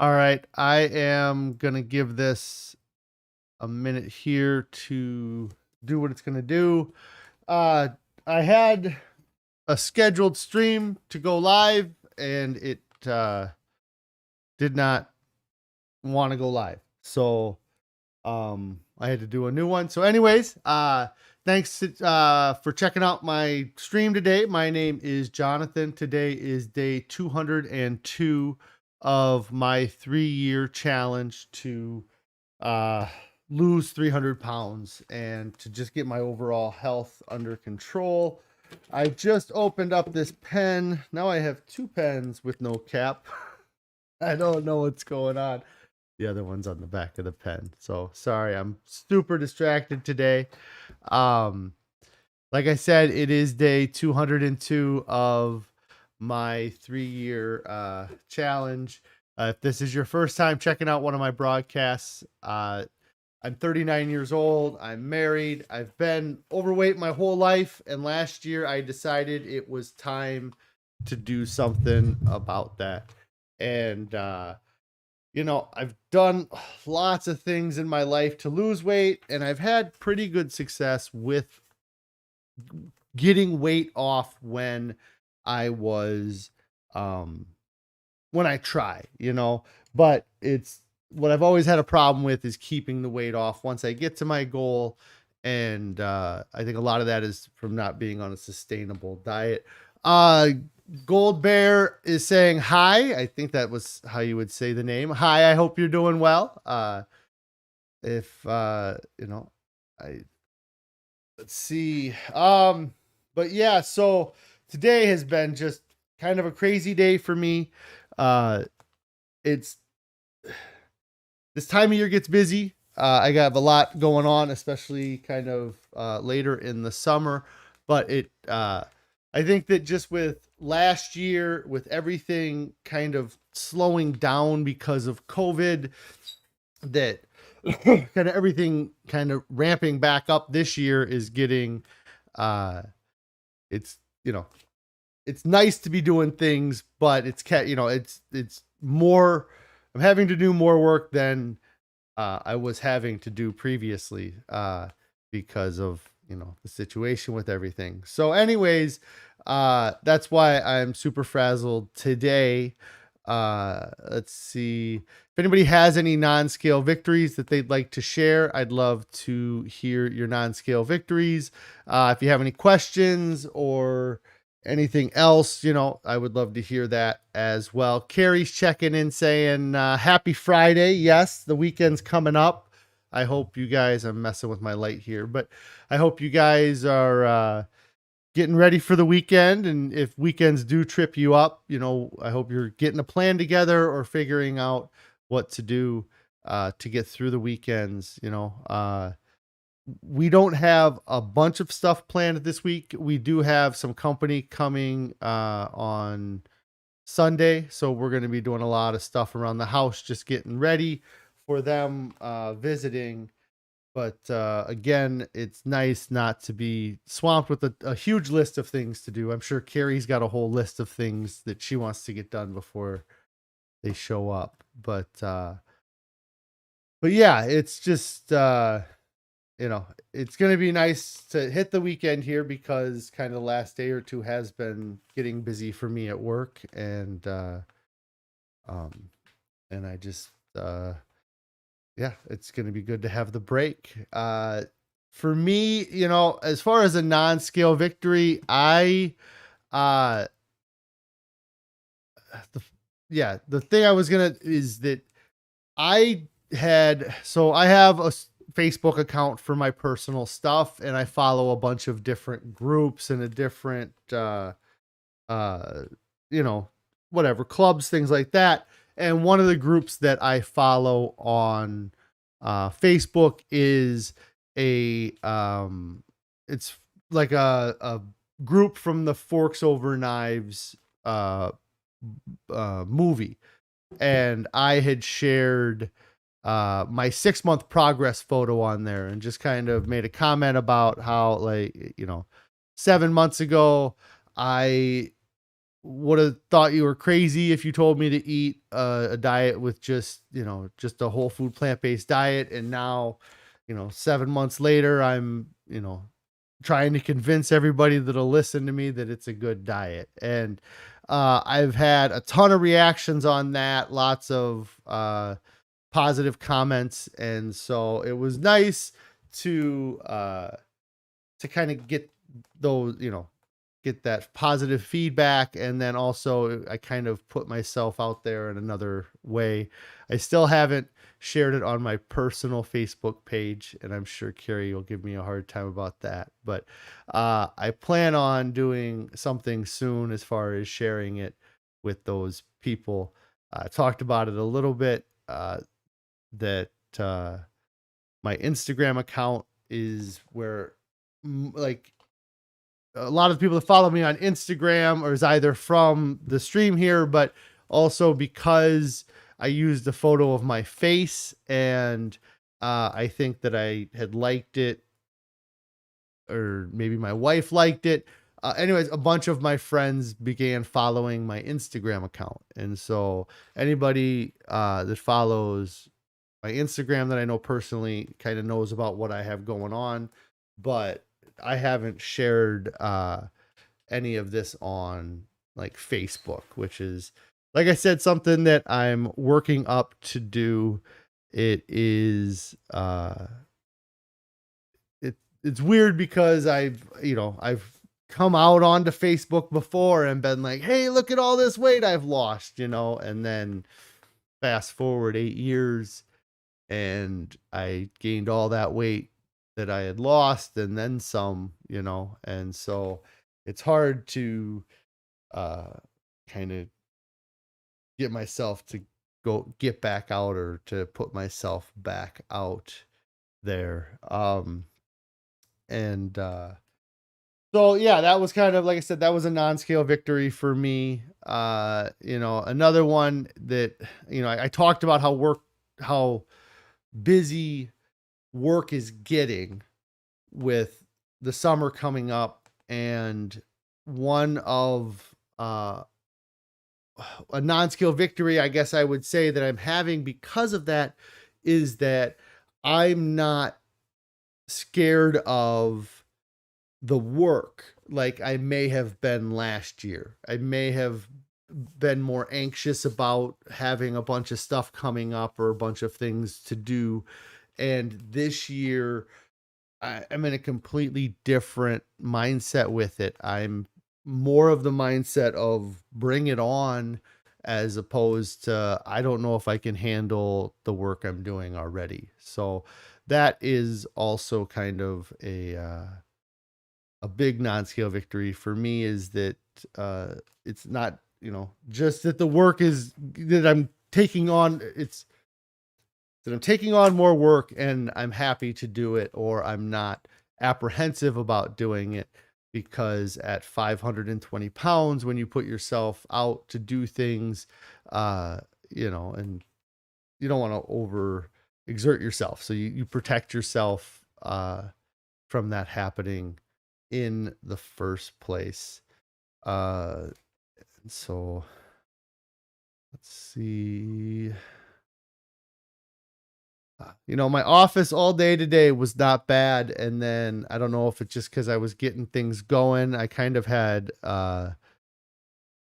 All right, I am gonna give this a minute here to do what it's gonna do. Uh, I had a scheduled stream to go live, and it did not want to go live, so I had to do a new one. So, anyways, thanks for checking out my stream today. My name is Jonathan. Today is day 202 of my 3-year challenge to uh, lose 300 pounds and to just get my overall health under control. I just opened up this pen. Now I have two pens with no cap. I don't know what's going on. The other one's on the back of the pen. So sorry, I'm super distracted today. Um, like I said, it is day 202 of my 3-year challenge. If this is your first time checking out one of my broadcasts, I'm 39 years old. I'm married. I've been overweight my whole life. And last year I decided it was time to do something about that. And, I've done lots of things in my life to lose weight, and I've had pretty good success with getting weight off when I was, when I try, but it's what I've always had a problem with is keeping the weight off once I get to my goal. And I think a lot of that is from not being on a sustainable diet. Uh, Gold Bear is saying hi. I think that was how you would say the name. Hi, I hope you're doing well. If I let's see. But yeah, so today has been just kind of a crazy day for me. It's this time of year gets busy. I got a lot going on, especially kind of later in the summer. But I think that just with last year, with everything kind of slowing down because of COVID, that kind of everything kind of ramping back up this year is getting, it's, it's nice to be doing things, but it's more, I'm having to do more work than I was having to do previously because of the situation with everything. So, anyways, that's why I'm super frazzled today. Let's see if anybody has any non-scale victories that they'd like to share. I'd love to hear your non-scale victories. If you have any questions or anything else, I would love to hear that as well. Carrie's checking in saying, happy Friday. Yes, the weekend's coming up. I hope you guys, I'm messing with my light here, but I hope you guys are getting ready for the weekend. And if weekends do trip you up, I hope you're getting a plan together or figuring out what to do to get through the weekends. We don't have a bunch of stuff planned this week. We do have some company coming on Sunday, so we're going to be doing a lot of stuff around the house, just getting ready for them visiting. But again, it's nice not to be swamped with a huge list of things to do. I'm sure Carrie's got a whole list of things that she wants to get done before they show up. But yeah, it's just it's going to be nice to hit the weekend here because kind of the last day or two has been getting busy for me at work. Um, and I just, yeah, it's going to be good to have the break. For me, as far as a non-scale victory, the thing I was going to is that I have a Facebook account for my personal stuff, and I follow a bunch of different groups and a different, uh, you know, whatever clubs, things like that. And one of the groups that I follow on Facebook is it's like a group from the Forks Over Knives movie, and I had shared my 6-month progress photo on there and just kind of made a comment about how 7 months ago I would have thought you were crazy if you told me to eat a diet with just, just a whole food plant-based diet. And now, 7 months later, I'm, trying to convince everybody that'll listen to me that it's a good diet. And I've had a ton of reactions on that, lots of positive comments. And so it was nice to kind of get those, get that positive feedback. And then also I kind of put myself out there in another way. I still haven't shared it on my personal Facebook page, and I'm sure Carrie will give me a hard time about that. But I plan on doing something soon as far as sharing it with those people. I talked about it a little bit, that my Instagram account is where, like, a lot of the people that follow me on Instagram or is either from the stream here, but also because I used a photo of my face, and I think that I had liked it, or maybe my wife liked it. Anyways, a bunch of my friends began following my Instagram account. And so anybody that follows my Instagram that I know personally kind of knows about what I have going on, but I haven't shared any of this on like Facebook, which is, like I said, something that I'm working up to do. It is it's weird because I've come out onto Facebook before and been like, hey, look at all this weight I've lost, and then fast forward 8 years and I gained all that weight that I had lost and then some, and so it's hard to kind of get myself to go get back out, or to put myself back out there. And So yeah, that was kind of, like I said, that was a non-scale victory for me. Another one that, I talked about how busy work is getting with the summer coming up. And one of a non-scale victory, I guess I would say, that I'm having because of that is that I'm not scared of the work like I may have been last year. I may have been more anxious about having a bunch of stuff coming up or a bunch of things to do. And this year, I'm in a completely different mindset with it. I'm more of the mindset of bring it on, as opposed to I don't know if I can handle the work I'm doing already. So that is also kind of a big non-scale victory for me, is that it's not, just that the work is that I'm taking on. It's that I'm taking on more work and I'm happy to do it, or I'm not apprehensive about doing it, because at 520 pounds, when you put yourself out to do things, and you don't want to over exert yourself. So you protect yourself from that happening in the first place. So let's see. My office all day today was not bad. And then I don't know if it's just because I was getting things going. I kind of had a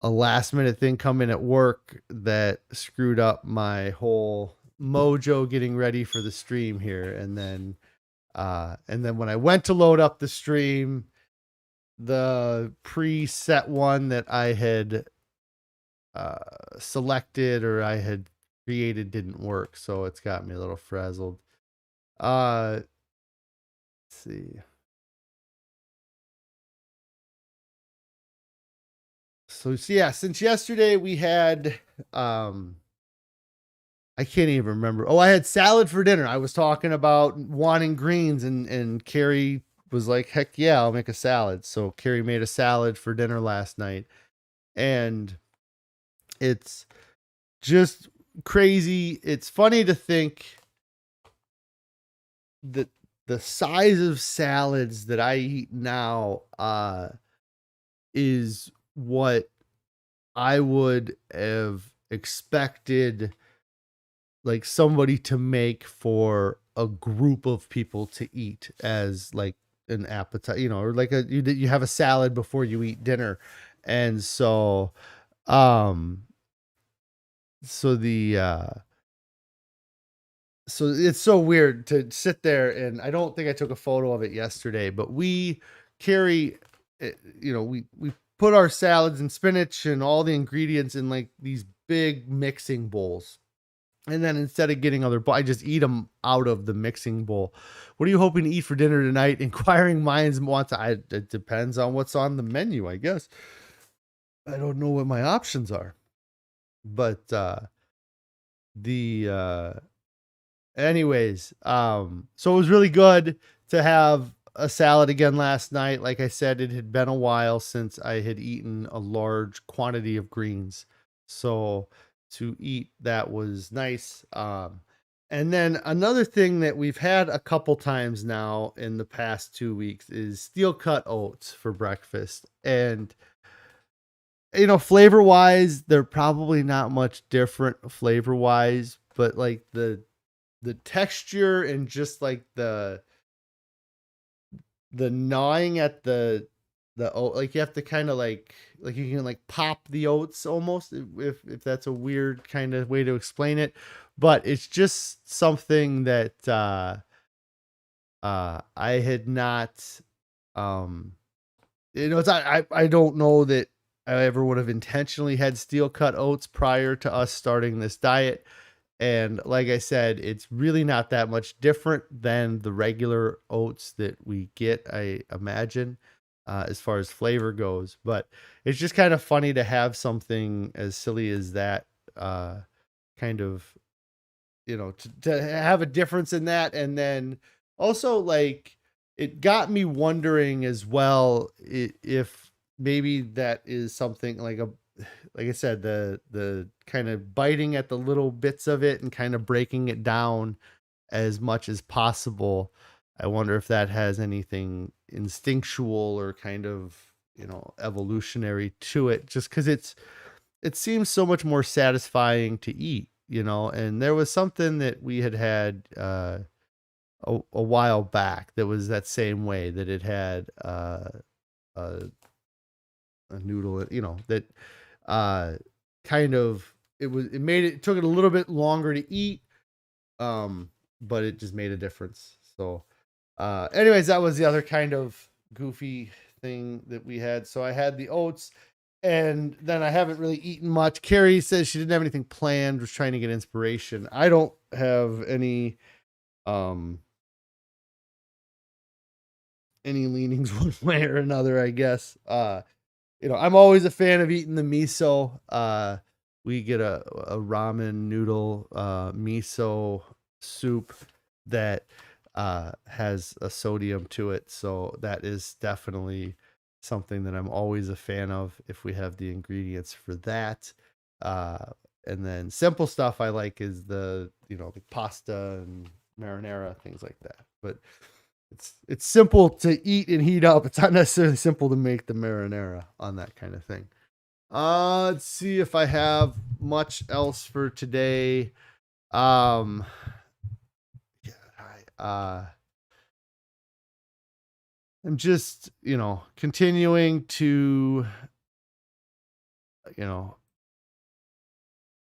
last minute thing come in at work that screwed up my whole mojo getting ready for the stream here. And then when I went to load up the stream, the preset one that I had selected, or I had created, didn't work. So it's got me a little frazzled. Let's see. So yeah, since yesterday we had I can't even remember. Oh, I had salad for dinner. I was talking about wanting greens, and Carrie was like, "Heck yeah, I'll make a salad." So Carrie made a salad for dinner last night, and it's just crazy. It's funny to think that the size of salads that I eat now is what I would have expected like somebody to make for a group of people to eat as like an appetite, or like you have a salad before you eat dinner. And um so the so it's so weird to sit there, and I don't think I took a photo of it yesterday, but we carry we put our salads and spinach and all the ingredients in like these big mixing bowls. And then instead of getting I just eat them out of the mixing bowl. What are you hoping to eat for dinner tonight? Inquiring minds want to. It depends on what's on the menu, I guess. I don't know what my options are, but the anyways, so it was really good to have a salad again last night. Like I said, it had been a while since I had eaten a large quantity of greens. So to eat that was nice. And then another thing that we've had a couple times now in the past 2 weeks is steel cut oats for breakfast. And flavor wise, they're probably not much different flavor wise, but like the texture and just like the gnawing at the oat, like you have to kind of like you can like pop the oats almost, if that's a weird kind of way to explain it, but it's just something that I had not um it's I don't know that I ever would have intentionally had steel cut oats prior to us starting this diet. And like I said, it's really not that much different than the regular oats that we get, I imagine, as far as flavor goes. But it's just kind of funny to have something as silly as that, kind of, to have a difference in that. And then also, like, it got me wondering as well if maybe that is something like I said, the kind of biting at the little bits of it and kind of breaking it down as much as possible. I wonder if that has anything instinctual or kind of, evolutionary to it, just because it seems so much more satisfying to eat, and there was something that we had a while back that was that same way, that it had a, a noodle, that uh kind of it took it a little bit longer to eat, but it just made a difference. So anyways, that was the other kind of goofy thing that we had. So I had the oats, and then I haven't really eaten much. Carrie says she didn't have anything planned, was trying to get inspiration. I don't have um any leanings one way or another, I guess. I'm always a fan of eating the miso. We get a ramen noodle miso soup that has a sodium to it, so that is definitely something that I'm always a fan of if we have the ingredients for that. Uh, and then simple stuff I like is the pasta and marinara, things like that. But it's simple to eat and heat up. It's not necessarily simple to make the marinara on that kind of thing. Let's see if I have much else for today. Um, yeah, I'm just, continuing to, you know,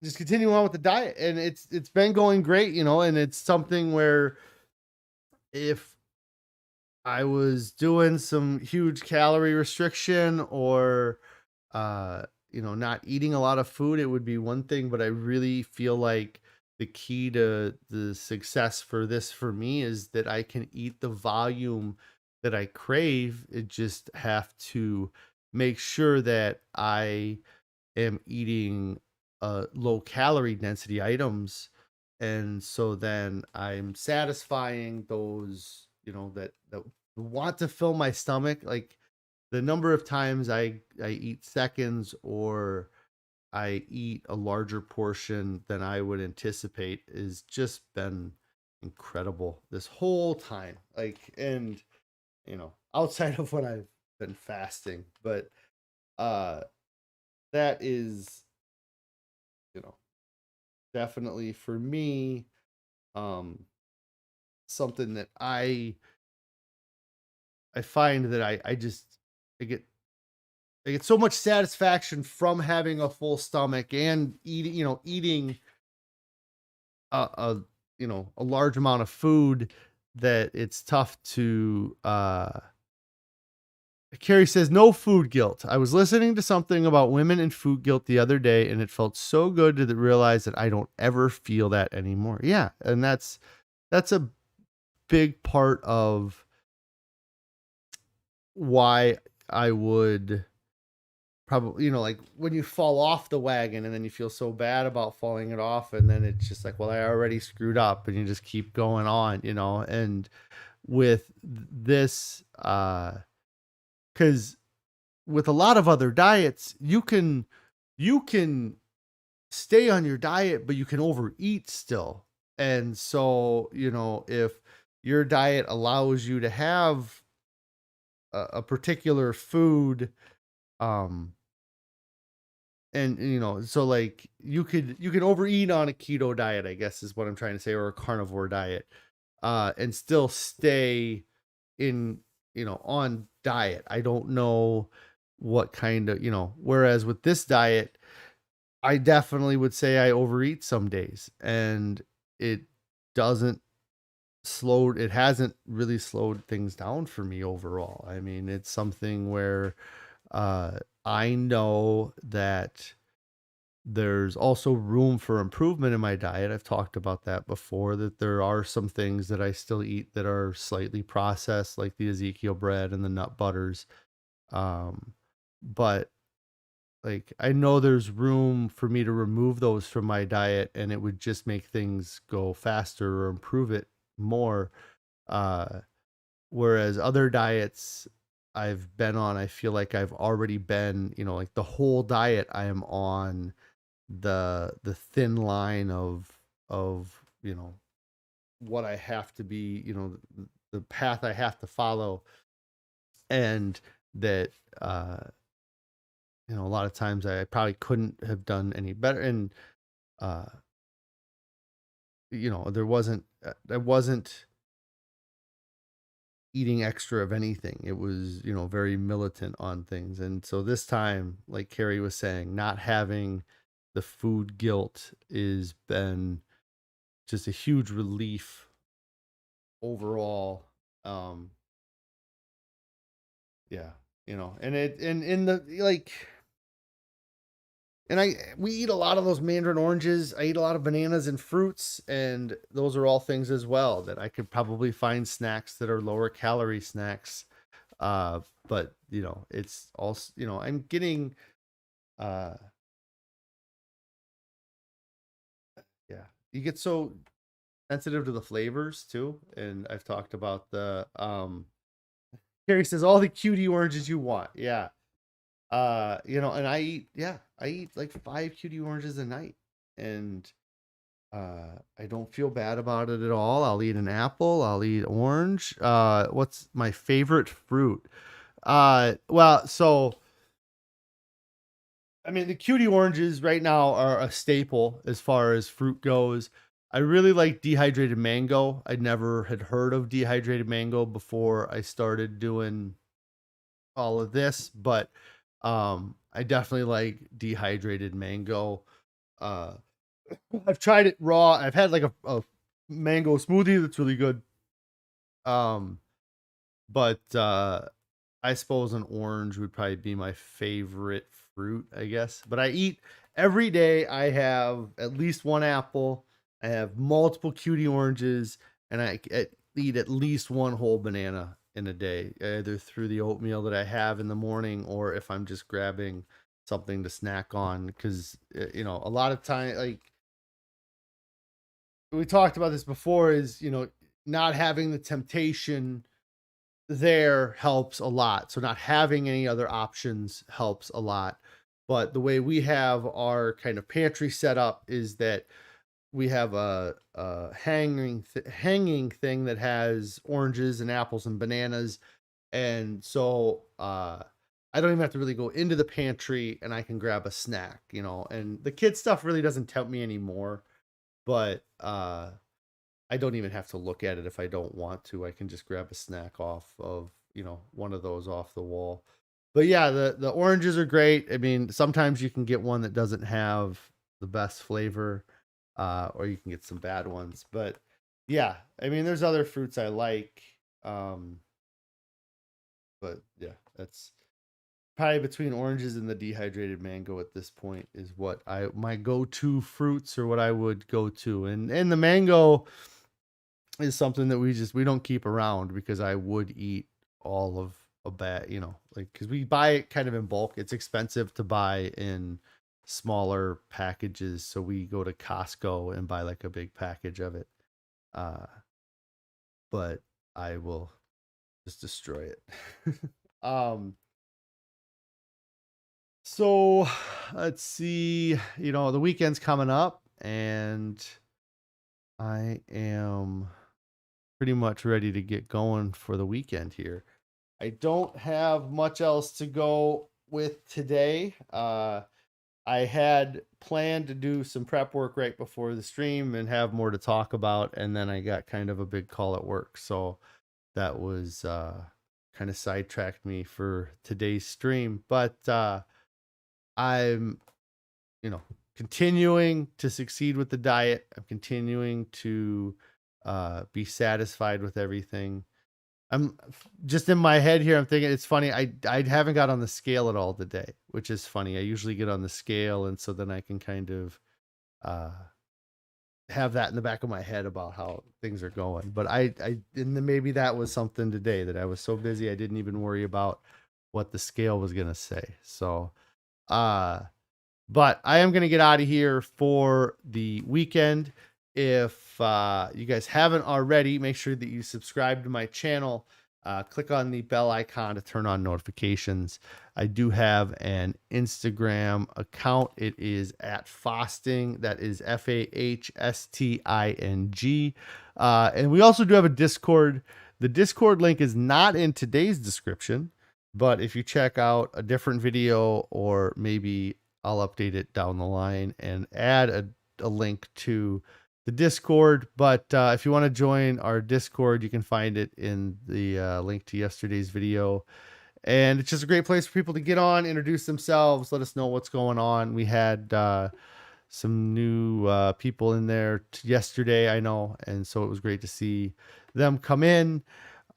just continue on with the diet, and it's been going great, and it's something where if I was doing some huge calorie restriction or not eating a lot of food, it would be one thing, but I really feel like the key to the success for this for me is that I can eat the volume that I crave. It just have to make sure that I am eating low calorie density items, and so then I'm satisfying those, that want to fill my stomach. Like the number of times I eat seconds or I eat a larger portion than I would anticipate is just been incredible this whole time. Like, and outside of when I've been fasting, but uh that is, you know, definitely for me, um, something that I find that I just I get I get so much satisfaction from having a full stomach and eating, eating a a large amount of food, that it's tough to Carrie says, no food guilt. I was listening to something about women and food guilt the other day, and it felt so good to realize that I don't ever feel that anymore. Yeah. And that's a big part of why I would probably, like when you fall off the wagon and then you feel so bad about falling it off. And then it's just like, well, I already screwed up, and you just keep going on, and with this, cause with a lot of other diets, you can stay on your diet, but you can overeat still. And so, if your diet allows you to have a particular food, um, and so like you can overeat on a keto diet, I guess is what I'm trying to say, or a carnivore diet, and still stay in, on diet. I don't know what kind of, whereas with this diet, I definitely would say I overeat some days, and it doesn't it hasn't really slowed things down for me overall. I mean, it's something where uh I know that there's also room for improvement in my diet. I've talked about that before, that there are some things that I still eat that are slightly processed, like the Ezekiel bread and the nut butters. Um, but like I know there's room for me to remove those from my diet, and it would just make things go faster or improve it more. Uh, Whereas other diets I've been on, I feel like I've already been, like the whole diet I am on the thin line of what I have to be, the path I have to follow, and that a lot of times I probably couldn't have done any better. And uh I wasn't eating extra of anything. It was, very militant on things. And so this time, like Carrie was saying, not having the food guilt is been just a huge relief overall. Um, yeah, and in the like, and we eat a lot of those mandarin oranges. I eat a lot of bananas and fruits, and those are all things as well that I could probably find snacks that are lower calorie snacks. But it's also, I'm getting, uh, yeah, you get so sensitive to the flavors too. And I've talked about Carrie says all the cutie oranges you want. Yeah. And I eat like 5 cutie oranges a night, and I don't feel bad about it at all. I'll eat an apple, I'll eat orange. What's my favorite fruit? Well, so I mean, the cutie oranges right now are a staple as far as fruit goes. I really like dehydrated mango. I never had heard of dehydrated mango before I started doing all of this, but I definitely like dehydrated mango. Uh I've tried it raw. I've had like a mango smoothie that's really good. Um but I suppose an orange would probably be my favorite fruit, I guess. But I eat every day. I have at least one apple. I have multiple cutie oranges, and I eat at least one whole banana in a day, either through the oatmeal that I have in the morning, or if I'm just grabbing something to snack on. Because a lot of time, like we talked about this before, is not having the temptation there helps a lot. So not having any other options helps a lot. But the way we have our kind of pantry set up is that we have a hanging thing that has oranges and apples and bananas. And so I don't even have to really go into the pantry and I can grab a snack, you know, and the kid stuff really doesn't tempt me anymore, but I don't even have to look at it if I don't want to. I can just grab a snack off of, you know, one of those off the wall. But yeah, the oranges are great. I mean, sometimes you can get one that doesn't have the best flavor, or you can get some bad ones. But yeah, I mean, there's other fruits I like. Um, but yeah, that's probably between oranges and the dehydrated mango at this point is what I my go-to fruits or what I would go to. And the mango is something that we don't keep around because I would eat all of a bag, you know, like because we buy it kind of in bulk. It's expensive to buy in smaller packages, so we go to Costco and buy like a big package of it. Uh, but I will just destroy it. um, so let's see, you know, the weekend's coming up and I am pretty much ready to get going for the weekend here. I don't have much else to go with today. I had planned to do some prep work right before the stream and have more to talk about, and then I got kind of a big call at work, so that was kind of sidetracked me for today's stream. But I'm, you know, continuing to succeed with the diet. I'm continuing to be satisfied with everything. I'm just in my head here. I'm thinking it's funny. I haven't got on the scale at all today, which is funny. I usually get on the scale, and so then I can kind of uh, have that in the back of my head about how things are going. But and then maybe that was something today that I was so busy I didn't even worry about what the scale was gonna say. So, uh, but I am going to get out of here for the weekend. If you guys haven't already, make sure that you subscribe to my channel. Click on the bell icon to turn on notifications. I do have an Instagram account. It is at Fasting. That is FAHSTING. And we also do have a Discord. The Discord link is not in today's description, but if you check out a different video, or maybe I'll update it down the line and add a link to the Discord. But if you want to join our Discord, you can find it in the link to yesterday's video. And it's just a great place for people to get on, introduce themselves, let us know what's going on. We had some new people in there yesterday, I know. And so it was great to see them come in.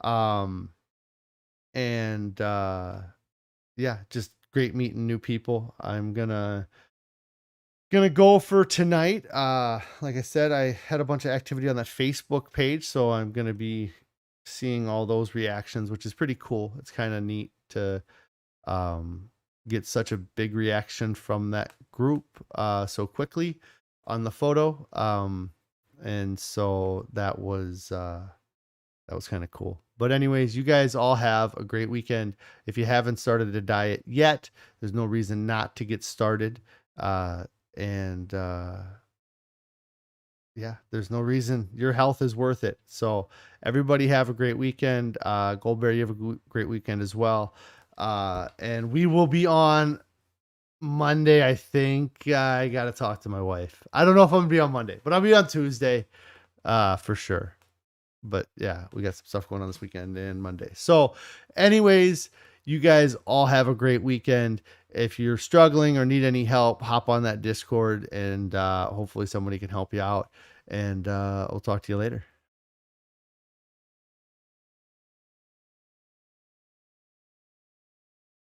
And yeah, just great meeting new people. I'm gonna go for tonight. Like I said, I had a bunch of activity on that Facebook page, so I'm gonna be seeing all those reactions, which is pretty cool. It's kind of neat to get such a big reaction from that group so quickly on the photo. And so that was kind of cool. But anyways, you guys all have a great weekend. If you haven't started a diet yet, there's no reason not to get started. And yeah, there's no reason. Your health is worth it. So everybody have a great weekend. Goldberry, you have a great weekend as well. And we will be on Monday, I think. I got to talk to my wife. I don't know if I'm going to be on Monday, but I'll be on Tuesday for sure. But yeah, we got some stuff going on this weekend and Monday. So anyways, you guys all have a great weekend. If you're struggling or need any help, hop on that Discord and hopefully somebody can help you out. And we'll talk to you later.